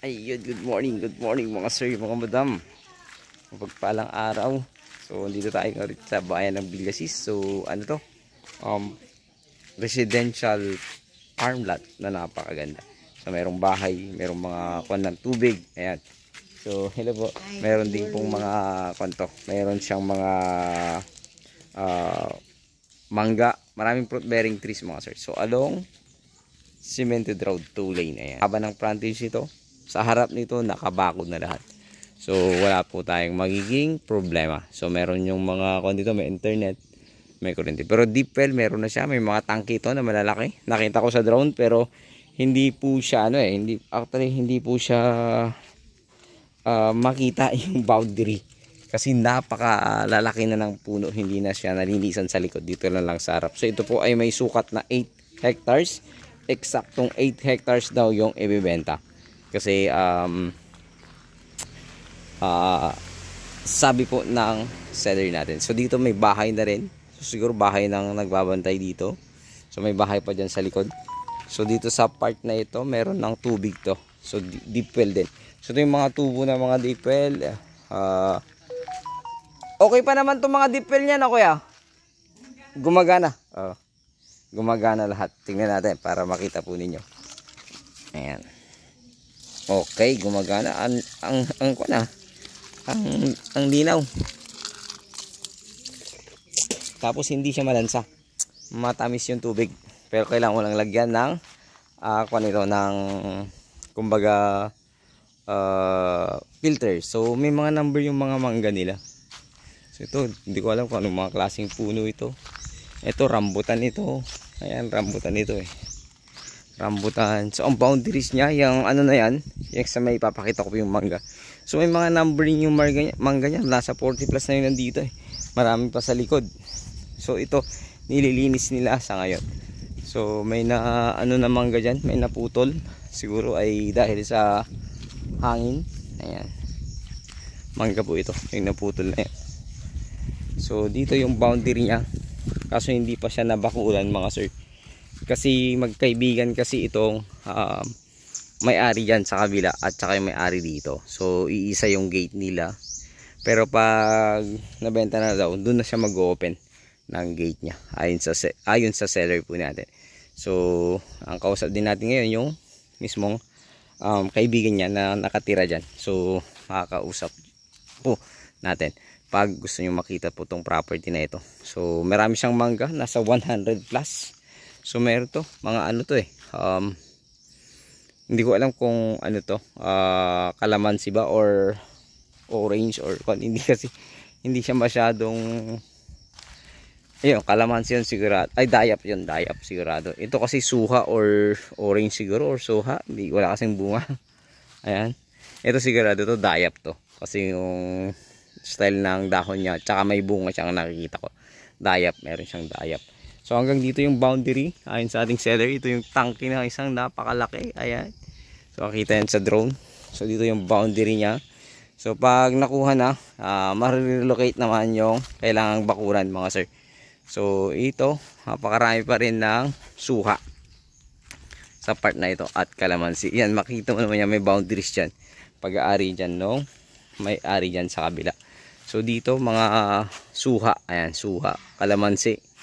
Ayun, good morning mga sir, mga madam. Mapagpalang araw. So, dito tayo ngayon sa bayan ng Villasis. So, ano to? Residential farm lot na napakaganda. So, merong bahay, merong mga kuwan ng tubig. Ayan. So, hello po. Meron din pong mga kwanto. Meron siyang mga mangga. Maraming fruit bearing trees mga sir. So, along cemented road 2 lane. Ayan. Haba ng frontage nito. Sa harap nito nakabakod na lahat. So wala po tayong magiging problema. So meron yung mga dito, may internet, may kuryente. Pero deep well meron na siya, may mga tangke ito na malalaki. Nakita ko sa drone pero hindi po siya hindi po siya makita yung boundary. Kasi napakalalaki na ng puno, hindi na siya nalinisan sa likod. Dito lang sa harap. So ito po ay may sukat na 8 hectares. Eksaktong 8 hectares daw yung ibibenta. Kasi sabi po ng seller natin. So dito may bahay na rin. So siguro bahay nang nagbabantay dito. So may bahay pa dyan sa likod. So dito sa part na ito meron ng tubig to. So deep well din. So ito yung mga tubo ng mga deep well. Okay pa naman itong mga deep well niya na kuya. Gumagana. Gumagana lahat. Tingnan natin para makita po ninyo. Ayan. Okay, gumagana ang linaw. Tapos hindi siya malansa. Matamis yung tubig. Pero kailangan mo lang lagyan ng ng kumbaga filter. So may mga number yung mga mangga nila. So ito, hindi ko alam kung anong mga klaseng puno ito. Ito rambutan ito. Ayan, rambutan ito eh. Rambutan. So ang boundaries niya, yung na yan, yung sa may papakita ko yung mangga. So may mga numbering yung mangga niya, nasa 40 plus na yun nandito eh. Marami pa sa likod. So ito nililinis nila sa ngayon. So may na na mangga diyan, may naputol. Siguro ay dahil sa hangin. Ayan. Mangga po ito, yung naputol na yan. So dito yung boundary niya. Kaso hindi pa siya nabakulan mga sir. Kasi magkaibigan kasi itong may-ari dyan sa kabila at saka yung may-ari dito. So iisa yung gate nila. Pero pag nabenta na daw, doon na siya mag-open ng gate niya ayon sa seller po natin. So ang kausap din natin ngayon yung mismong kaibigan niya na nakatira dyan. So makakausap po natin pag gusto nyo makita po tong property na ito. So marami siyang mangga, nasa 100 plus. So meron to, mga to eh. Hindi ko alam kung to, kalamansi ba or orange or hindi kasi hindi siya masyadong ayun, kalamansi yun sigurado. Ay dayap yun, dayap sigurado. Ito kasi suha or orange siguro or suha, hindi wala kasing bunga. Ayan. Ito sigurado to dayap to. Kasi yung style ng dahon niya, tsaka may bunga siyang nakikita ko. Dayap, meron siyang dayap. So hanggang dito yung boundary ayon sa ating seller. Ito yung tangke na isang napakalaki. Ayan. So makita yan sa drone. So dito yung boundary niya. So pag nakuha na, ma-relocate naman yung kailangang bakuran mga sir. So ito, napakarami pa rin ng suha sa part na ito at kalamansi. Yan, makita mo naman yan, may boundaries dyan. Pag-aari dyan no, may ari dyan sa kabila. So dito mga suha. Ayan, suha, kalamansi.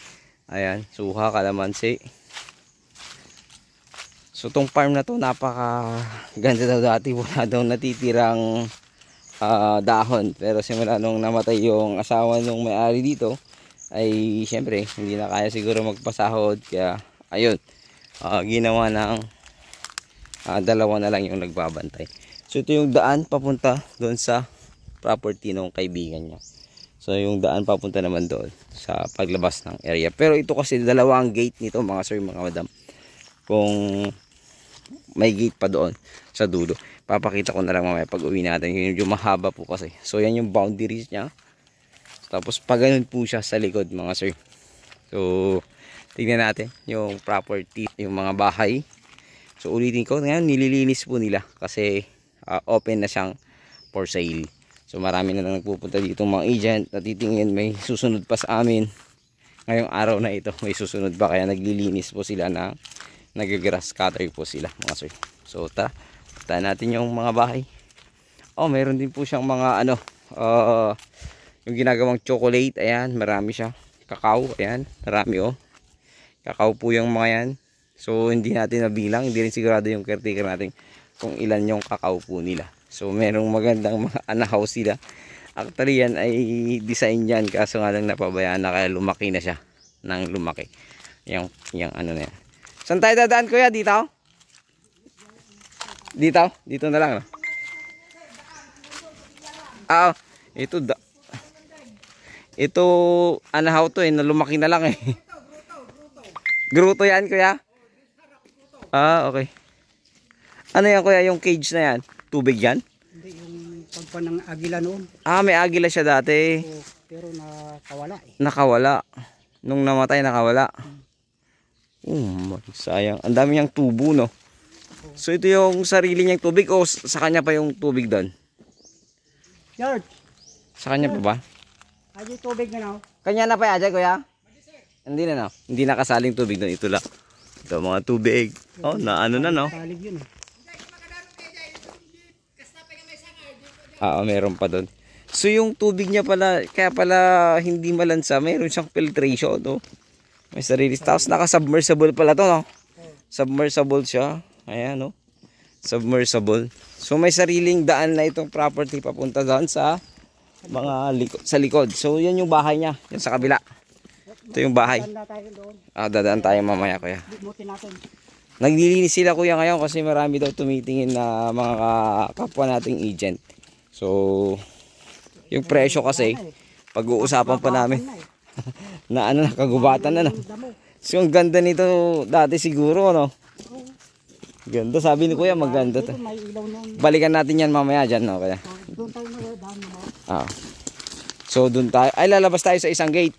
Ayan, suha, kalamansi. So tong farm na to napakaganda daw dati. Wala daw natitirang dahon. Pero simula nung namatay yung asawa nung may-ari dito, ay syempre hindi na kaya siguro magpasahod. Kaya ayun, ginawa ng dalawa na lang yung nagbabantay. So ito yung daan papunta doon sa property ng kaibigan niya. So yung daan papunta naman doon sa paglabas ng area. Pero ito kasi dalawang gate nito mga sir, mga madam. Kung may gate pa doon sa dulo, papakita ko na lang mamaya pag uwi natin. Yung mahaba po kasi. So yan yung boundaries niya. Tapos pag ganun po siya sa likod mga sir. So tingnan natin yung property, yung mga bahay. So ulitin ko, ngayon nililinis po nila kasi open na siyang for sale. So marami na lang nagpupunta dito mga agent na titingin, may susunod pa sa amin ngayong araw na ito, may susunod pa, kaya naglilinis po sila na nag-grass cutter po sila mga sir. So tara, Tahan natin yung mga bahay. Oh, meron din po siyang mga ano, yung ginagawang chocolate. Ayan, marami siya. Kakao, ayan, marami oh. Kakao po yung mga yan. So hindi natin nabilang, hindi rin sigurado yung caretaker natin kung ilan yung kakao po nila. So merong magandang mga anahaw sila. Actually yan ay design yan, kaso nga lang napabayaan na kaya lumaki na siya nang lumaki. Yung ano na yan. Saan tayo dadaan kuya? Dito? Dito? Dito na lang no? Ah, ito anahaw to eh, na lumaki na lang eh. Gruto yan kuya? Ah, okay. Ano yan kuya, yung cage na yan? Tubig yan? Hindi, yung pagpanang agila noon. Ah, may agila siya dati. Oo, pero nakawala eh. Nakawala. Nung namatay, nakawala. Sayang. Ang dami niyang tubo, no? So, ito yung sarili niyang tubig o sa kanya pa yung tubig doon? George! Sa kanya pa ba? Ay, tubig na no? Kanya na pa yan, kuya? Hindi na, no? Hindi nakasaling tubig doon. Ito lang. Ito, mga tubig. Oh, na ano na, no? Salig yun eh. Meron pa doon. So yung tubig niya pala, kaya pala hindi malansa, mayroon siyang filtration, no? May sarili. Tapos naka-submersible pala to, no? Submersible siya. Ayan, no? Submersible. So may sariling daan na itong property papunta doon sa mga sa likod. So yan yung bahay niya, yan sa kabila. Ito yung bahay. Dadaan tayo mamaya, kuya. Naglilinis sila kuya ngayon kasi marami daw tumitingin na mga kapwa nating agent. So, yung presyo kasi, pag-uusapan pa namin na ano, nakagubatan na no. So, ang ganda nito dati siguro, no? Ganda, sabi ni kuya, maganda to. Balikan natin yan mamaya dyan, no? Kaya. So, doon tayo. Ay, lalabas tayo sa isang gate.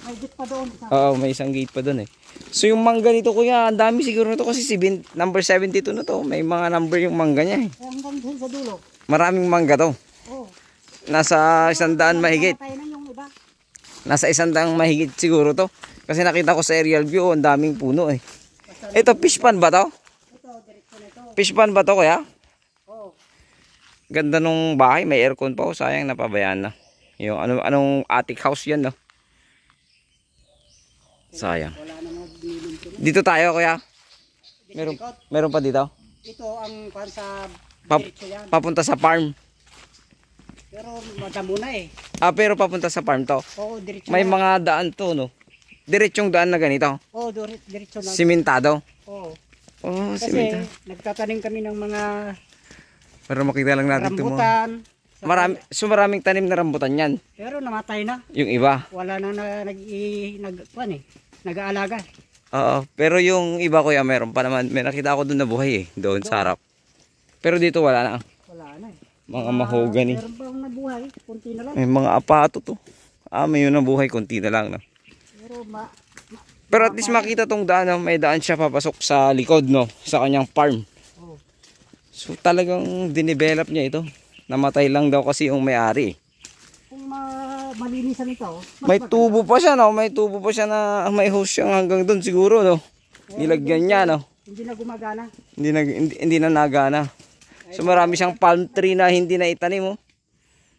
May gate pa doon. Oo, may isang gate pa doon eh. So, yung mangga nito kuya, ang dami siguro nito kasi number 72 na to. May mga number yung mangga niya eh. Hanggang doon sa dulo. Maraming mangga to. Oo. Nasa 100 mahigit. Iba. Nasa 100 mahigit siguro to. Kasi nakita ko sa aerial view, ang daming puno eh. Ito, fish pan ba to? Ito, direksyon ito. Fish pan ba to kuya? Oo. Ganda nung bahay, may aircon pa. Sayang napabayaan na. Yung anong attic house yan no? Sayang. Wala na Dito tayo kuya. Meron pa dito? Ito ang sa yan. Papunta sa farm. Pero madamo na eh. Pero papunta sa farm to. Oo, diretso. May mga daan to, no? Diretsyong daan na ganito. Oo, diretso na. Simentado. Oo. Oh, kasi simentado. nagtatanim kami ng mga Para makita lang natin ito mo. rambutan. Maraming tanim na rambutan yan. Pero namatay na. Yung iba. Wala na nag-aalaga. Oo, pero yung iba kuya meron pa naman. May nakita ako doon na buhay eh. Doon sa harap. Pero dito wala na. Wala na eh. Mga mahogany. Meron pa nabuhay, kunti na lang. May mga apato to. May yun na buhay, kunti na lang. No? Pero at least makita tong daan. No? May daan siya papasok sa likod, no? Sa kanyang farm. Oh. So talagang dinevelop niya ito. Namatay lang daw kasi yung may-ari. Kung malinisan ito. May tubo pa siya, no? May tubo pa siya na may hose siyang hanggang doon siguro, no? Nilagyan niya, no? Hindi na gumagana. Hindi na nagana. So marami siyang palm tree na hindi na itanim, oh.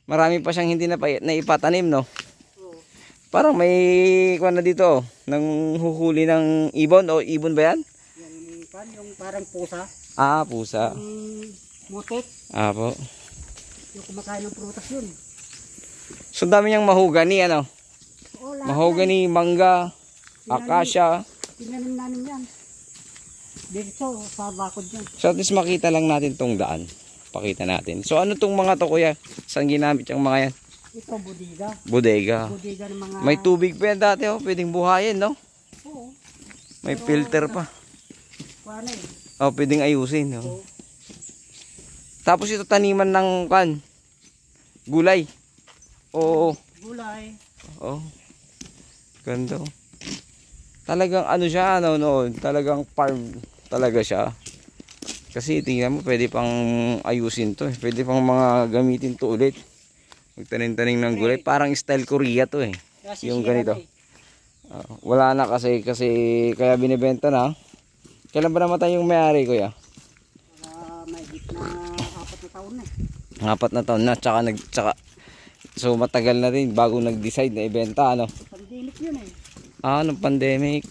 Marami pa siyang hindi na ipatanim, no? Parang may kuwan na dito, nang huhuli ng ibon o ibon ba yan? Yung parang pusa. Pusa. Mutik. Po. Yung kumakain ng prutas yun. So dami niyang mahogany, ano? Mahogany, mangga, akasya. Tinanim namin yan. Dito sa bakod yan. So at least makita lang natin tong daan. Pakita natin. So ano tong mga to kuya? Saan ginamit yung mga yan? Ito bodega. Bodega. Bodega ng mga... May tubig pa yan dati, oh. Pwedeng buhayin, no? Oo. May filter pa. Paano eh? Pwedeng ayusin, no? Tapos ito taniman ng gulay. Oo. Gulay. Ganda. Talagang ano siya, noon. Talagang farm talaga siya. Kasi tingnan mo, pwede pang ayusin to eh. Pwede pang mga gamitin to ulit. Magtanim-tanim ng gulay. Parang style Korea to eh. Yung ganito. Wala na kasi kaya binibenta na. Kailan ba namatay yung may-ari kuya? Mahigit na 4 na taon na. 4 na taon na, tsaka so matagal na rin bago nag-decide na ibenta, ano? Pandemic yun eh. Nung pandemic.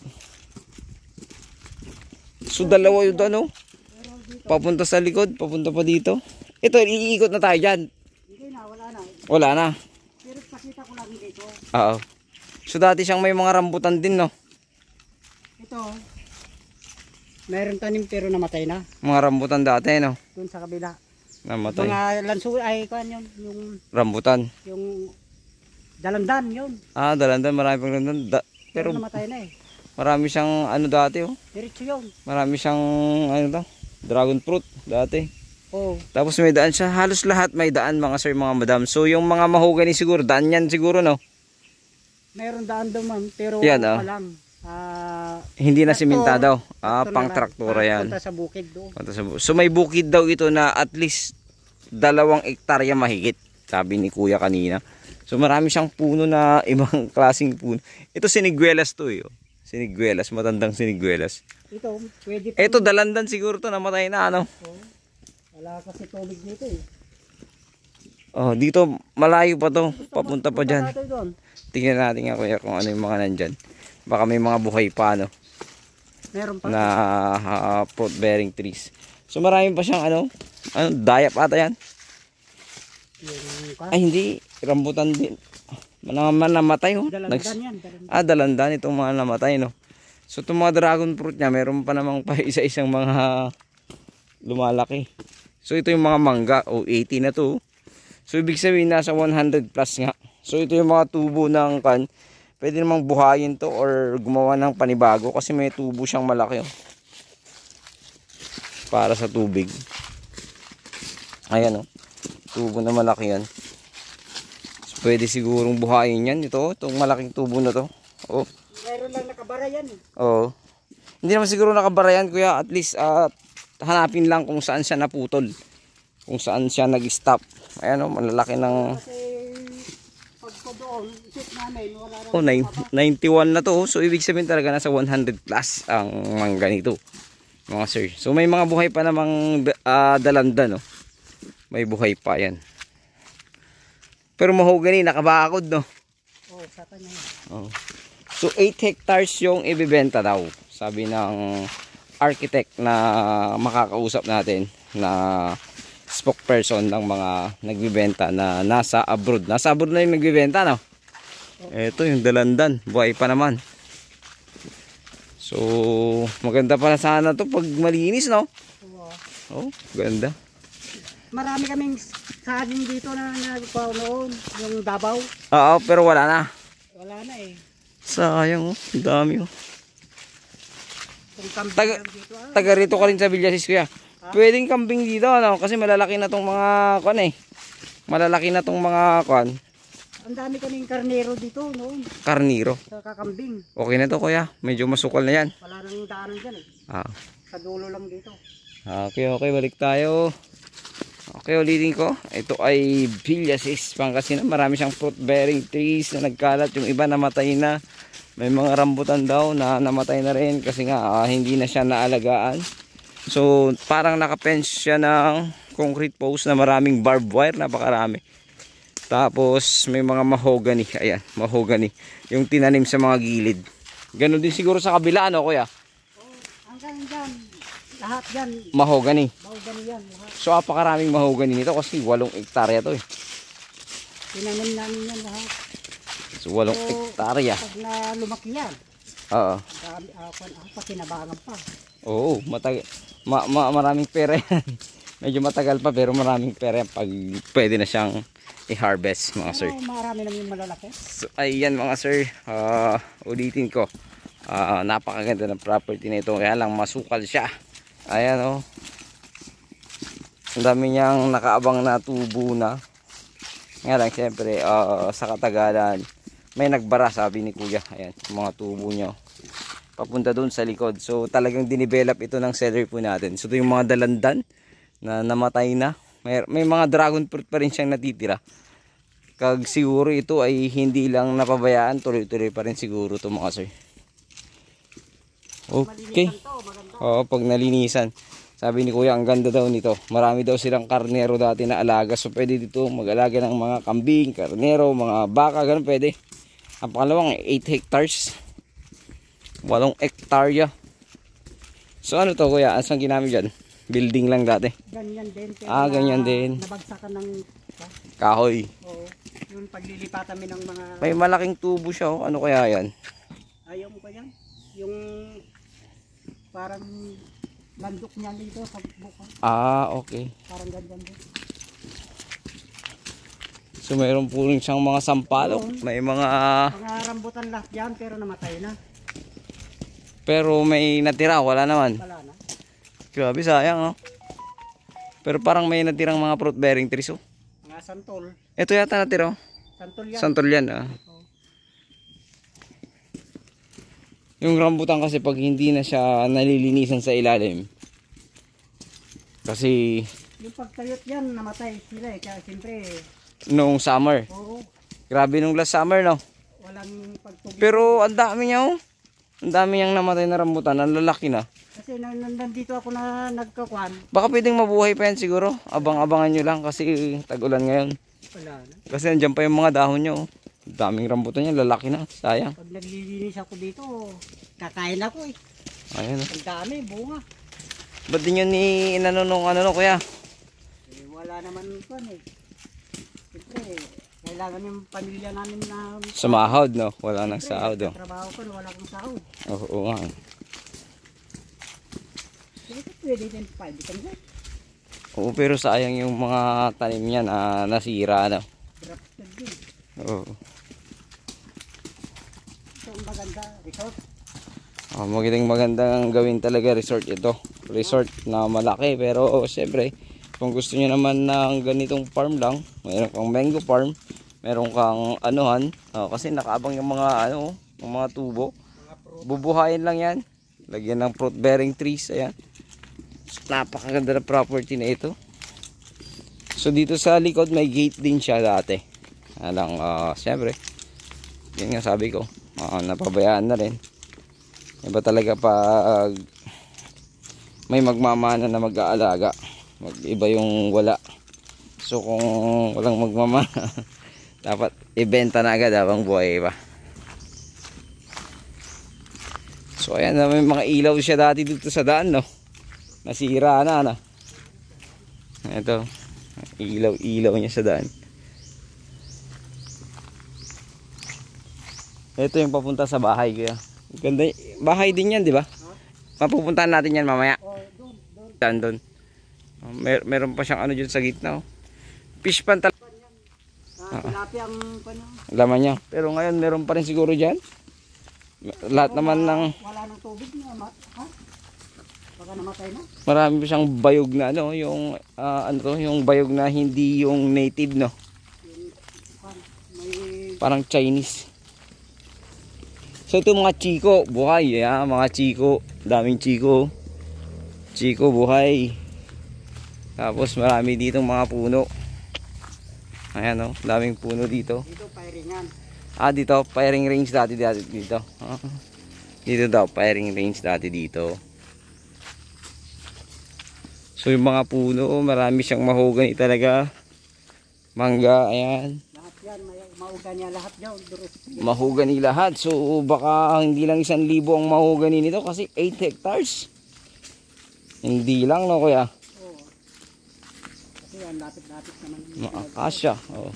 So dalawa yun, ano? Papunta sa likod, papunta pa dito. Ito, iikot na tayo dyan. Hindi na, wala na. Wala na. Pero pakita ko lang dito. Oo. So dati siyang may mga rambutan din, no? Ito, mayroon tanim pero namatay na. Mga rambutan dati, no? Doon sa kabila. Namatay. Mga lansu, ay kuan yun, yung Rambutan. dalandan yun. Dalandan, marami pang dalandan. Pero Pero namatay na eh. marami siyang ano dati, oh. Diretso yun. Marami siyang ano to, dragon fruit dati. Oo. Tapos may daan siya, halos lahat may daan mga sir, mga madam. So yung mga mahogany siguro, daan yan siguro, no? Mayroon daan daw man, pero Yan, oh. alam. Hindi na Traktor. simentado. Traktor Pang na lang. traktura yan. Punta sa bukid doon. So may bukid daw ito na at least 2 hektarya mahigit, sabi ni kuya kanina. So marami siyang puno na ibang klaseng puno. Ito siniguelas to, eh. Siniguelas, matandang siniguelas. Ito, pwede pa. Ito dalandan siguro to, namatay na, ano? Oo. Wala kasi tubig dito eh. Oh, dito malayo pa to, papunta pa diyan. Punta tayo doon. Tingnan natin nga kuya kung ano yung mga nandyan. Baka may mga buhay pa, no? Meron pa. Na fruit bearing trees. So marami pa siyang ano dayap ata yan. Yung Ay hindi, rambutan din. Namatay, oh. dalandan yan. Dalandan. Dalandan itong mga namatay, no. So itong mga dragon fruit niya, meron pa namang pa isa-isang mga lumalaki. So ito yung mga mangga, 80 na to. So ibig sabihin nasa 100 plus nga. So ito yung mga tubo ng kan. Pwede namang buhayin to or gumawa ng panibago kasi may tubo siyang malaki, oh. Para sa tubig. Ayan, oh. Tubo na malaki yan. So, pwede sigurong buhayin yan. Itong malaking tubo na to. Oh. Meron lang nakabara yan eh. Oo. Hindi naman siguro nakabara yan, kuya. At least hanapin lang kung saan siya naputol. Kung saan siya nag-stop. Ayan, oh, malalaki ng... Kasi pag ko doon, isip namin, wala na. Oh, 91 na to. Oh. So ibig sabihin talaga nasa 100 plus ang mangga nito, mga sir. So may mga buhay pa namang dalandan, no. May buhay pa yan. Pero mahogany, nakabakod, no. Oo, sa kanya yan. Oh. So 8 hectares yung ibibenta daw, sabi ng architect na makakausap natin, na spokesperson ng mga nagbibenta na nasa abroad. Nasa abroad na yung nagbibenta, no. Ito yung dalandan, buhay pa naman. So maganda pala sana to pag malinis, no. Oh, ganda. Marami kaming saging dito na nagpaw noon, yung Davao. Oo, pero wala na. Wala na eh. Sayang, oh. Ang dami, oh. Kung kambing Taga- lang dito Taga rito ka rin sa Villasis, kuya. Pwedeng kambing dito, ano? Kasi malalaki na tong mga kuan, eh. Malalaki na tong mga kuan. Ang dami kaming karnero dito noon, Karniro. sa kakambing. Okay na to, kuya. Medyo masukal na yan. Wala nang daanan dyan eh. Sa dulo lang dito. Okay, balik tayo. Okay, ulitin ko. Ito ay Villasis, Pangasinan. Marami siyang fruit bearing trees na nagkalat. Yung iba namatay na. May mga rambutan daw na namatay na rin kasi nga hindi na siya naalagaan. So parang naka-fence siya ng concrete post na maraming barbed wire, napakarami. Tapos may mga mahogany. Ayan, mahogany. Yung tinanim sa mga gilid. Ganon din siguro sa kabila, ano kuya? Hanggang dyan, lahat dyan, Mahogany. mahogany yan. Lahat. So apakaraming mahogany nito kasi 8 hektarya to, eh. Tinanim namin yan lahat. So 8 So, hektarya. Pag na lumaki yan, Oo. pakinabangan pa. Oo, maraming pera yan. Medyo matagal pa pero maraming pera yan pag pwede na siyang i-harvest, mga sir. Pero marami naman yung malalaki. So ayan mga sir, ulitin ko. Napakaganda ng property na ito, kaya lang masukal siya. Ayan, oh. Ang dami niyang nakaabang na tubo na. Nga lang siyempre sa katagalan may nagbara, sabi ni kuya. Ayan, yung mga tubo niya papunta doon sa likod. So talagang dinevelop ito ng seller po natin. So ito yung mga dalandan na namatay na. May mga dragon fruit pa rin siyang natitira. Kag siguro ito ay hindi lang napabayaan, tuloy-tuloy pa rin siguro ito, mga sir. Okay. Malinisan to, maganda. Oo, pag nalinisan. Sabi ni kuya, ang ganda daw nito. Marami daw silang karnero dati na alaga. So pwede dito mag-alaga ng mga kambing, karnero, mga baka, ganun pwede. Ang pangalawang 8 hectares. 8 hektarya. So ano to kuya? Asang ginamit dyan? Building lang dati. Ganyan din. Ganyan din. Nabagsakan ng Kahoy. oo. Yung paglilipatan mi ng mga May malaking tubo siya. Oh. Ano kaya yan? ayaw mo ba yan? Yung parang landok niya dito sa buka. Okay. Parang ganyan din. So mayroon po rin siyang mga sampalok. May mga... Mga rambutan lahat yan pero namatay na. Pero may natira. Wala naman. Wala na. Grabe, sayang no? Pero parang may natirang mga fruit bearing trees. Oh. Mga santol. Ito yata natira. Oh. Santol yan. Santol yan. Oo. Yung rambutan kasi pag hindi na siya nalilinisan sa ilalim. Kasi Yung pagtayot yan, namatay sila eh. Kaya siyempre, nung summer. oo, Grabe nung last summer no? walang pagtubig. Pero ang dami niya oh. Ang dami niyang namatay na rambutan. Ang lalaki na. Kasi nandito ako na nagkakuan, Baka pwedeng mabuhay pa yan siguro. Abang-abangan nyo lang kasi tag-ulan ngayon. wala na. Kasi nandiyan pa yung mga dahon nyo. Oh. Daming rambutan niya, lalaki na. Sayang. Pag naglilinis ako dito, kakain ako eh. Ayun. Ang dami, bunga. Ba't din yun ni inanunong ano no kuya? Eh, wala naman kuan eh. Siyempre, kailangan yung pamilya namin na Sumahod no? Wala nang sahod oh. trabaho ko na wala akong sahod. Oo nga. Sige, pwede din paibigan ko. Oo pero sayang yung mga tanim niya na nasira no? Grafted din. Oo. Ito ang maganda, resort. Magandang gawin talaga resort ito. Resort na malaki pero siyempre kung gusto niyo naman ng ganitong farm lang, mayroon kang mango farm, meron kang anuhan, kasi nakaabang yung mga ano, yung mga tubo. Bubuhayin lang 'yan. Lagyan ng fruit bearing trees, ayan. Napakaganda na property na ito. So dito sa likod may gate din siya dati. Alang siyempre. Yan nga sabi ko, napabayaan na rin. Iba talaga pag may magmamana na mag-aalaga. Iba yung wala. So kung walang magmamana, dapat ibenta na agad habang buhay pa. So ayan, may mga ilaw siya dati dito sa daan, no? Nasira na, no? Ito, ilaw niya sa daan. Ito yung papunta sa bahay, kuya. Ganda, bahay din yan, di ba? Mapupuntahan natin yan mamaya. Oh, doon. Doon. Meron pa siyang ano dyan sa gitna, oh. Fish pan talaga. Tilapia ang ano. Laman niya. Pero ngayon meron pa rin siguro dyan. Lahat naman ng Wala nang tubig na, ha? Baka namatay na. marami pa siyang bayog na ano, yung ano to, yung bayog na hindi yung native, no. May Parang Chinese. So ito mga chiko, buhay, mga chiko, daming chiko. Chiko buhay. Tapos marami ditong mga puno. Ayan oh, daming puno dito. dito pairingan. Dito, firing range dati dito. Dito daw, firing range dati dito. So yung mga puno, marami siyang mahogany talaga. Mangga, ayan. Lahat yan, may mauga niya lahat dyan. Mahogany lahat. So baka hindi lang 1,000 ang mahogany nito kasi 8 hectares. Hindi lang no kuya. Oo. Kasi yan, lapit-lapit naman. Akasya. Oh.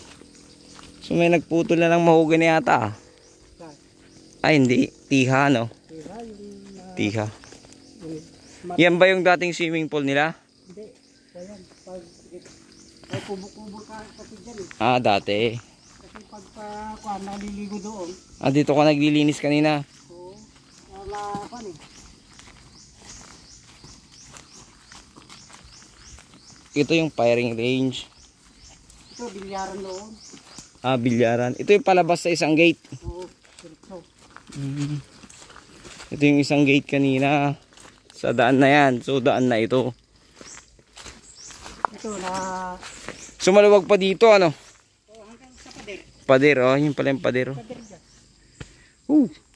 So may nagputol na ng mahogany yata. Ay hindi, tiha no. Diba, yung, Tiha. yung Yan ba yung dating swimming pool nila? hindi. Ayan, pag ay kubo-kubo ka kasi dyan eh. Dati. Kasi pagka naliligo doon, Dito ka naglilinis kanina. oo, wala pa eh. Ito yung firing range. Ito, bilyaran doon. Bilyaran. Ito yung palabas sa isang gate. Oo, ito. Ito yung isang gate kanina. Sa daan na yan. So daan na ito. Ito na, So maluwag pa dito ano. hanggang sa pader. Pader oh. Yun pala yung pader oh. Pader dyan.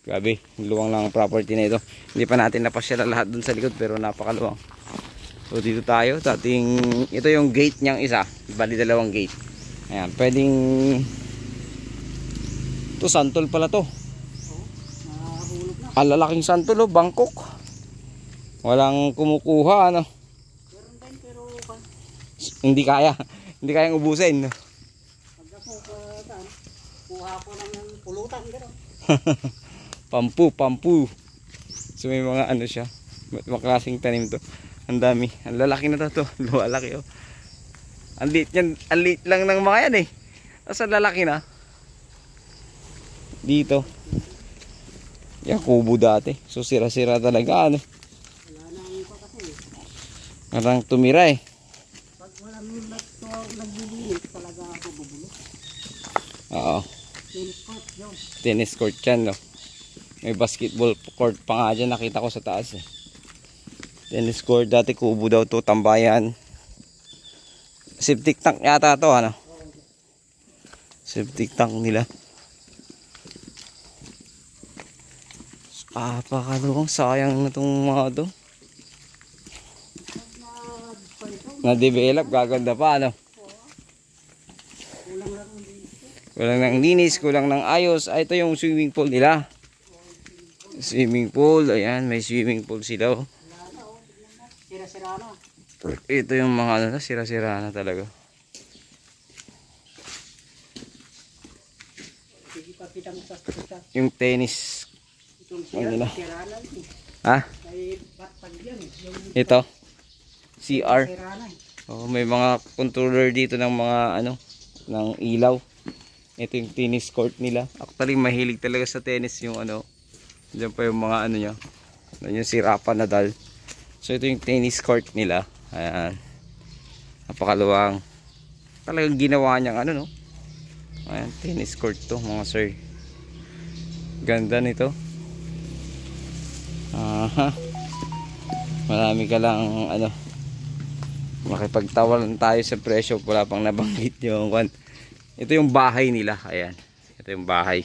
Grabe. Luwang lang ang property na ito. Hindi pa natin napasyala lahat dun sa likod pero napakaluwang. So dito tayo, ito yung gate niyang isa, bali dalawang gate. Ayan, pwedeng to santol pala to. Nahulog na. Alalaking santol, oh, Bangkok. Walang kumukuha, ano. Meron din pero Hindi kaya, hindi kayang ubusin. pag ako kuha ko lang ng pulutan gano'n. Pampu. So may mga ano siya, mga klaseng tanim to. Ang dami, ang lalaki na to. Lumalaki, oh. Ang liit lang ng mga yan eh. Tapos ang lalaki na. Dito. Yan, kubo dati. So sira-sira talaga, ano. Wala nang ipa kasi. Parang tumira eh. Pag walang naglilinis talaga ako bubulo. Oo. Tennis court yun. Tennis court yan, no. May basketball court pa nga dyan, nakita ko sa taas eh. Tennis court, dati kubo daw to, tambayan. Septic tank yata to, ano. Septic tank nila. Pakaluwang sayang na tong mga to. Na-develop, gaganda pa, ano. Kulang lang ang linis. Kulang ng linis, kulang ng ayos. Ito yung swimming pool nila. Swimming pool, ayan, may swimming pool sila, oh. Sira-sira na. Ito yung mga ano na, sira-sira na talaga. Sige pa kitang sa Yung tennis. itong Ano na? sira na. Ha? May patpag yan. Yung Ito. CR. sira na. Oh, may mga controller dito ng mga ano, ng ilaw. Ito yung tennis court nila. Actually, mahilig talaga sa tennis yung ano. Diyan pa yung mga ano niya. Diyan yung si Rafa Nadal. So ito yung tennis court nila. Ayan. Napakaluwang. Talagang ginawa niyang ano, no. Ayan, tennis court to mga sir. Ganda nito. Aha. Marami ka lang ano. Makipagtawalan tayo sa presyo. Wala pang nabanggit yung one. Ito yung bahay nila. Ayan. Ito yung bahay.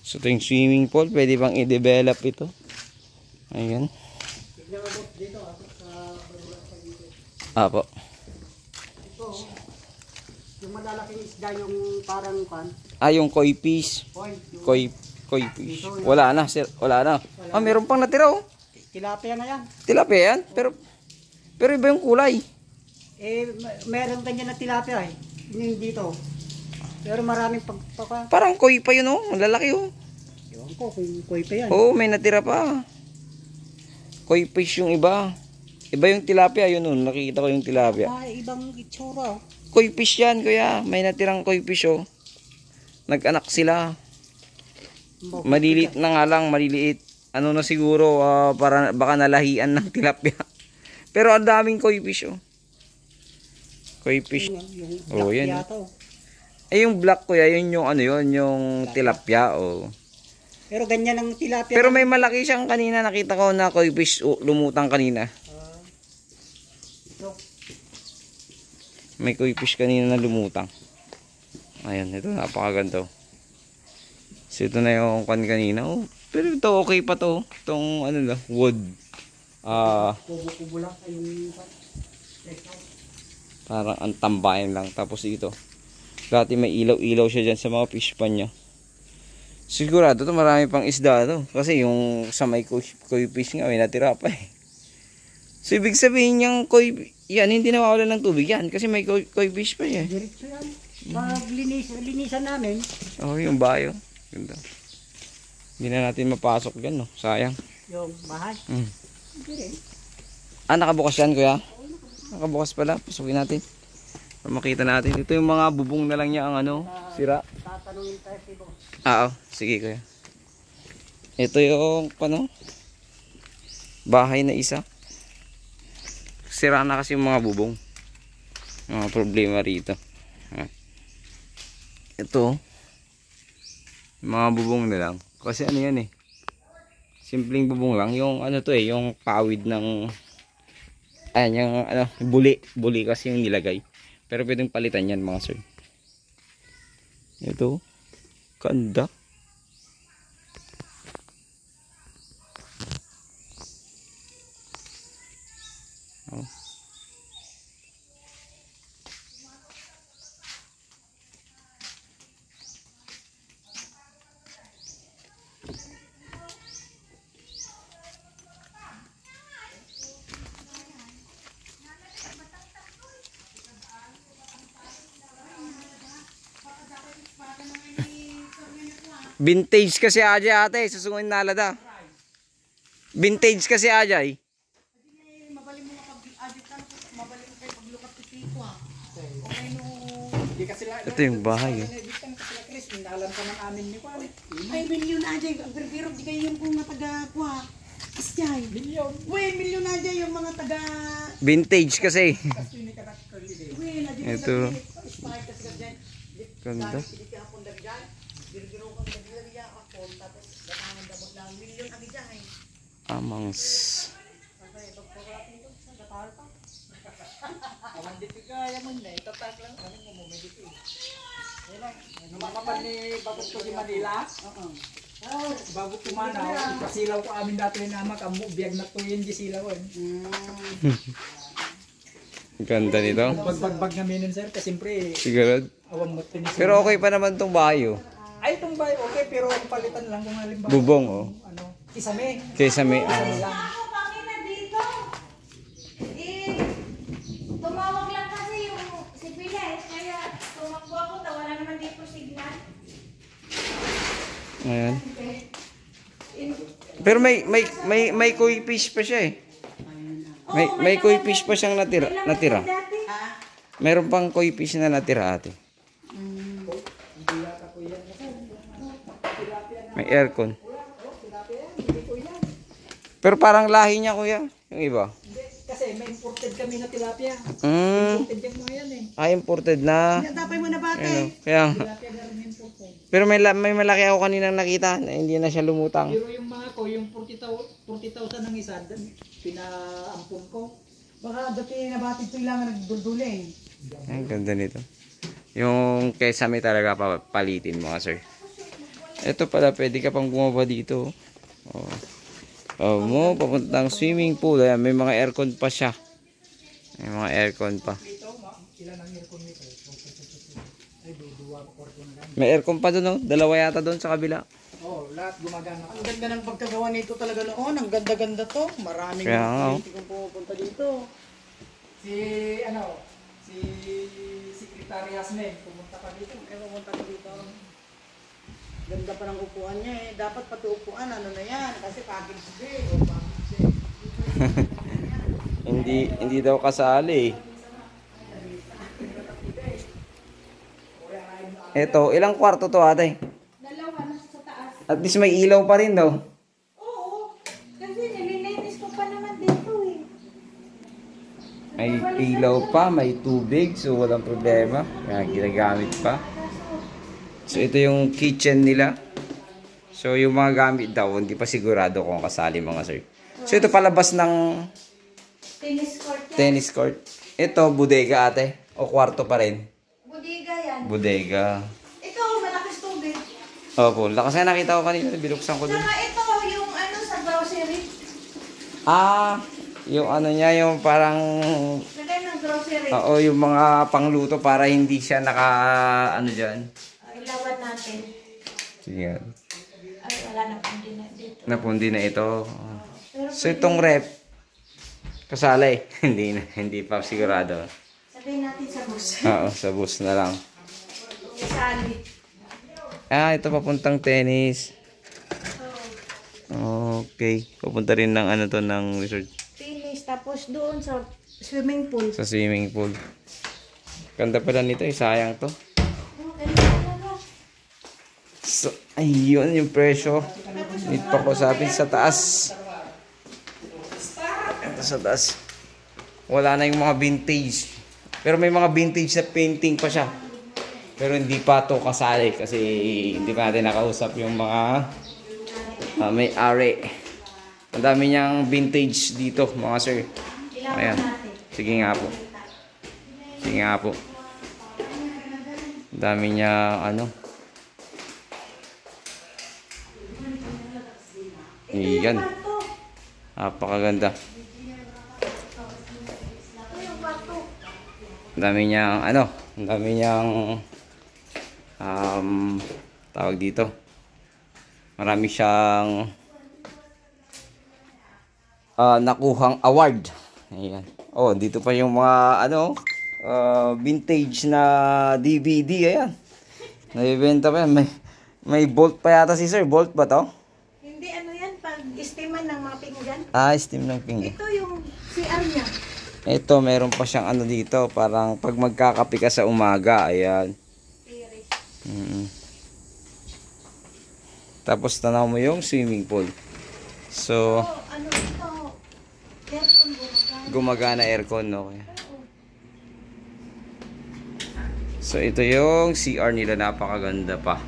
So ito yung swimming pool, pwede bang i-develop ito? Ayan. Tignan mo dito ako sa dito. Apo. Ito, yung malalaking isda yung parang pan. Yung koi fish. Point. Koi fish. Wala na, sir. Wala na. Meron pang natira, oh. Tilapia na yan. Tilapia yan. Pero iba yung kulay. Meron ganyan na tilapia eh. Yung dito. Pero maraming pagpaka. Parang koi pa yun, oh. Ang lalaki, oh. Ewan ko kung koi pa yan. Oo, may natira pa. Koi fish yung iba. Iba yung tilapia, yun, oh. Nakikita ko yung tilapia. Ibang itsura. Koi fish yan, kuya. May natirang koi fish, oh. Nag-anak sila. Maliliit na nga lang, maliliit. Ano na siguro, para baka nalahian ng tilapia. Pero ang daming koi fish, oh. Koi fish. Oh, yan. yata, oh. Yung black, kuya, yun yung ano yun, yung tilapia, oh. Pero ganyan ang tilapia. Pero may malaki siyang kanina, nakita ko na koi fish, oh, lumutang kanina. Ito. May koi fish kanina na lumutang. Ayan, ito napakaganda. So ito na yung kanina, oh. Pero ito okay pa to, itong ano lang, wood. Kubo-kubo lang yung Parang ang tambayan lang. Tapos ito, dati may ilaw-ilaw siya dyan sa mga fish pan niya. Sigurado to marami pang isda to. Kasi yung sa may koi fish nga, may natira pa eh. So ibig sabihin niyang koi, yan, hindi nawawala ng tubig yan. Kasi may koi fish pa eh. diretso yan. Pag linisan namin. Oh, yung bayo. Ganda. Hindi na natin mapasok dyan, no? Sayang. Yung bahay. Hindi rin. Nakabukas yan, kuya? Nakabukas pala. Pasukin natin. Para makita natin. Ito yung mga bubong na lang niya ang ano, sira. Tatanungin tayo si Boss. Sige, kuya. Ito yung, ano, bahay na isa. Sira na kasi yung mga bubong. Mga problema rito. Ito, mga bubong na lang. Kasi ano yan eh. Simpleng bubong lang. Yung ano to eh, yung pawid ng ayan, yung ano, buli kasi yung nilagay. Pero pwedeng palitan yan mga sir. Ito, ganda. Oh. Vintage kasi Ajay ate, susungin nalada. Vintage kasi Ajay. Mabaling mo kapag-adit ka, mabaling mo kayo paglukat sa tiko ha. Okay no. Hindi kasi lang. Ito yung bahay eh. Chris, inalam ka ng amin ni Juan. Ay, milyon Ajay. Pero di kayo yung kung taga-kuha. Asyay. Milyon. Uy, milyon Ajay yung mga taga... Vintage kasi. Ito. Ganda. Amangs. Numakapan ni Bagot ko di Manila. Bago kumanaw, ipasilaw ko amin dati yung nama, kamu biyag na to yun di silawan. Ganda nito. Bagbag namin nun sir, kasi siyempre Sigurad. awang mo tinis. Pero okay pa naman tong bayo. Ay, itong bahay okay, pero ang palitan lang kung halimbawa. Bubong oh. Ano, kisame. Kaysa may Ako kanina dito. Tumawag lang kasi yung si Piles, kaya tumakbo ako, wala naman dito signal. Ayan. Pero may koi fish pa siya eh. May koi fish pa siyang natira. Meron pang koi fish na natira ate. May aircon. Pero parang lahi niya kuya, yung iba. Kasi may imported kami na tilapia. Mm. Imported yung mga yan eh. Imported na. Tapay mo na bate. Ano, kaya Tilapia na rin imported. pero may malaki ako kaninang nakita na hindi na siya lumutang. Pero yung mga ko, yung 40,000 ng isa, pinaampun ko. Baka dati nabatid ko ilangan nagdulduli eh. Ang ganda nito. Yung kesame talaga palitin mga sir. Ito pala, pwede ka pang bumaba dito. Oh. Mo, papuntang swimming pool. Ayan, may mga aircon pa siya. May mga aircon pa. Ilan ang aircon nito? Ay, duwa ko na. May aircon pa doon, oh. Dalawa yata doon sa kabila. Oh, lahat gumagana. Ang ganda ng pagkagawa nito talaga noon. Ang ganda-ganda to. Maraming kaya nga, oh. kung pupunta dito. Si Secretary Hasne, pumunta ka dito. Pumunta ka dito. Ganda pa ng upuan niya eh. Dapat pati upuan, ano na yan. Kasi package day. O package day. Hindi daw kasali eh. Ito, ilang kwarto to ate? Dalawa na sa taas. At least may ilaw pa rin daw. Oo, kasi nililinis ko pa naman dito eh. May ilaw pa, may tubig, so walang problema. Kaya ginagamit pa. So ito yung kitchen nila. So yung mga gamit daw, hindi pa sigurado kung kasali mga sir. So ito palabas ng Tennis court yan. tennis court. Ito, bodega ate. O kwarto pa rin. Bodega yan. Bodega. Ito, malakas tubig. Opo, lakas na nakita ko kanina. Binuksan ko dun. Saka ito, yung ano sa grocery. Yung ano niya, yung parang... Lagay ng grocery. Oo, yung mga pangluto para hindi siya naka... ano dyan. Ilawan natin. Sige. Ay, wala na pang din dito. Napundi na ito. Pero So itong rep, kasali. Hindi pa sigurado. sabihin natin sa bus. Oo, sa bus na lang. Isali. Ito papuntang tennis. Okay. Papunta rin ng ano to, ng resort. Tennis, tapos doon sa swimming pool. Sa swimming pool. Ganda pala nito, sayang to. Oh, ganito talaga. So, ayun yung presyo. Dito pa ko sabi sa taas. Ito sa taas. Wala na yung mga vintage. Pero may mga vintage na painting pa siya. Pero hindi pa to kasali kasi hindi pa natin nakausap yung mga may-ari. Ang dami niyang vintage dito mga sir. Ayan. Sige nga po. Sige nga po. Ang dami niya ano. Iyan. Napakaganda. Ang dami niyang, ano, ang dami niyang, tawag dito. Marami siyang nakuhang award. Ayan. Oh, dito pa yung mga, ano, vintage na DVD. Ayan. Naibenta pa yan. May Bolt pa yata si sir. Bolt ba to? Hindi, ano yan, pag-steaman ng mga pinggan. Ah, steam ng pinggan. Ito yung CR niya. Ito, meron pa siyang ano dito. Parang pag magkakape ka sa umaga. Ayan. Iris. Tapos tanaw mo yung swimming pool. So, Oh, ano ito? Aircon gumagana. gumagana aircon, no? So, ito yung CR nila. Napakaganda pa.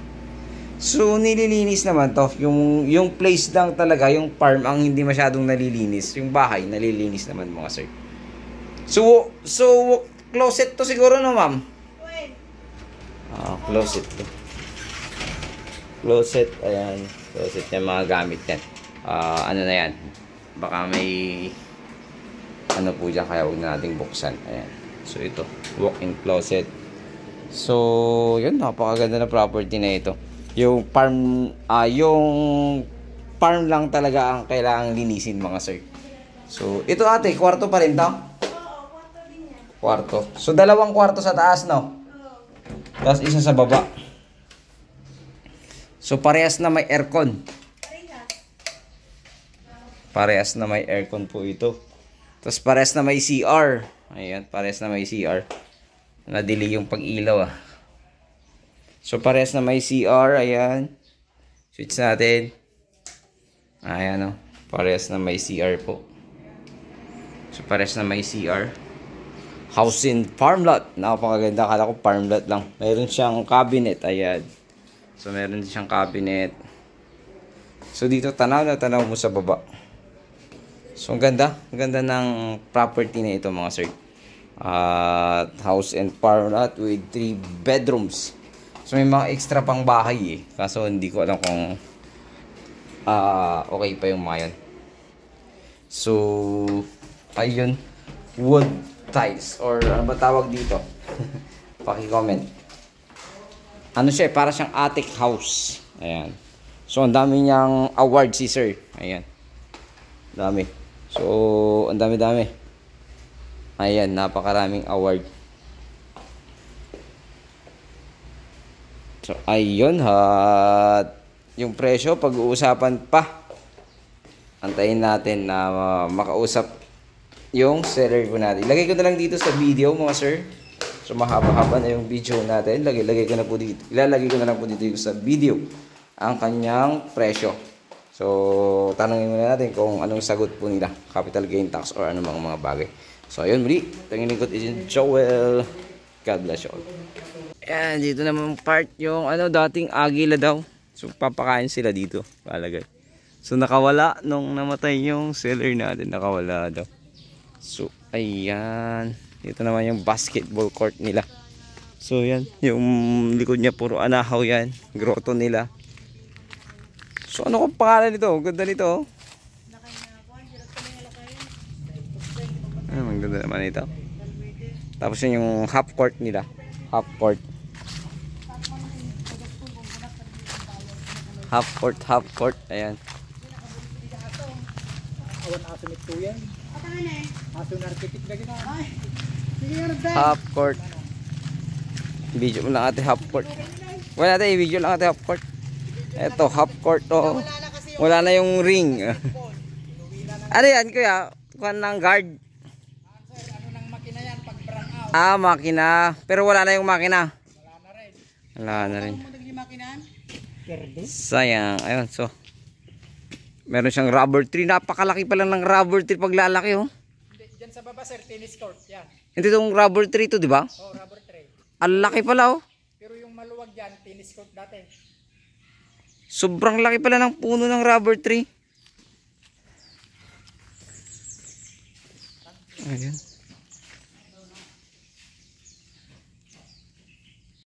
So, nililinis naman to. Yung place lang talaga, yung farm ang hindi masyadong nalilinis. Yung bahay, nalilinis naman mga sir. So closet to siguro, no, ma'am? Wait. Closet to. Closet, ayan. Closet yung mga gamit yan. Ano na yan? Baka may ano po dyan, kaya huwag na nating buksan. Ayan. So, ito. Walk-in closet. So, yun. Napakaganda na property na ito. Yung farm lang talaga ang kailangang linisin mga sir. So, ito ate, kwarto pa rin to? Oo, kwarto din yan. Kwarto. So, 2 kwarto sa taas, no? Oo. Tapos isa sa baba. So, parehas na may aircon. Parehas. Parehas na may aircon po ito. Tapos parehas na may CR. Ayan, parehas na may CR. Nadili yung pag-ilaw, ah. So, parehas na may CR. Ayan. Switch natin. Ayan, oh. Parehas na may CR po. So, parehas na may CR. House in farm lot. Napakaganda. Akala ko farm lot lang. Mayroon siyang cabinet. Ayan. So, meron din siyang cabinet. So, dito tanaw na tanaw mo sa baba. So, ang ganda. Ang ganda ng property na ito mga sir. House and farm lot with 3 bedrooms. So, may mga extra pang bahay eh. Kaso, hindi ko alam kung okay pa yung mga yun. So, ayun. Wood tiles. Or ano ba tawag dito? Paki-comment. Ano siya, para siyang attic house. Ayan. So, ang dami niyang award si sir. Ayan. Dami. So, ang dami-dami. Ayan, napakaraming award. So, ayun, yung presyo, pag-uusapan pa. Antayin natin na makausap yung seller ko natin. Ilagay ko na lang dito sa video, mga sir. So, mahaba-haba na yung video natin. Ilalagay ko na lang po dito sa video ang kanyang presyo. So, tanongin muna natin kung anong sagot po nila. Capital gain tax or anumang mga bagay. So, ayun, muli. Tangin ko is Joel. God bless you all. Ayan, dito naman part yung dating agila daw. So, papakain sila dito. Palagay. So, nakawala nung namatay yung seller natin. Nakawala daw. So, ayan. Dito naman yung basketball court nila. So, yan. Yung likod niya puro anahaw yan. Grotto nila. So, ano kung pangalan nito? Ganda nito. Ang ganda naman ito. Tapos yun yung half court nila. Half court. Half court. Ayan. Awan aso ni Tuyan. Aso na arkitek na gina. Ay. Half court. Video mo lang ate half court. Wala natin i-video lang ate half court. Eto half court to. Wala na yung ring. Ano yan kuya? Kuhan ng guard. Ano nang makina yan pag brown out? Makina. Pero wala na yung makina. Wala na rin. Wala na rin. Ano yung makinaan? Sayang. Ayun, so. Meron siyang rubber tree. Napakalaki pa lang ng rubber tree pag lalaki, oh. Diyan sa baba sir, tennis court. Yan. Hindi itong rubber tree to, di ba? Oh, rubber tray. Ang laki pala, oh. Pero yung maluwag dyan, tennis court dati. Sobrang laki pala ng puno ng rubber tree. Ayan.